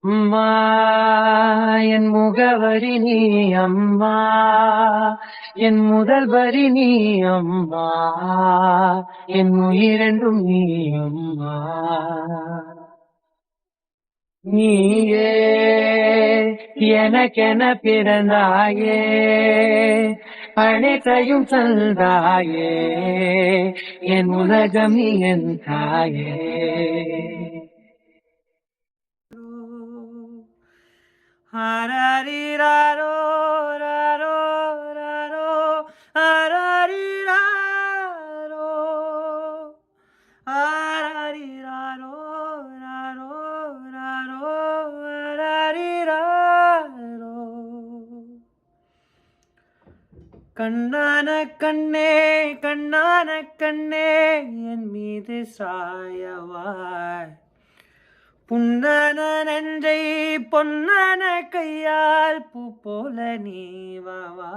அம்மா என் முகவரி நீ அம்மா என் முதல் வரி நீ அம்மா என் உயிரென்றும் நீ அம்மா நீயே எனக்கென பிறந்தாயே அனைத்தையும் தந்தாயே என் உலகம் நீ என் தாயே ஆராரிராரோ ராரோ ராரோ ஆராரிராரோ ஆராரிராரோ ராரோ ராரோ ஆராரிராரோ கண்ணான கண்ணே கண்ணான கண்ணே என் மீது சாயவாய் புண்ணான நெஞ்சை பொன்னான கையால் பூ போல நீ வாவா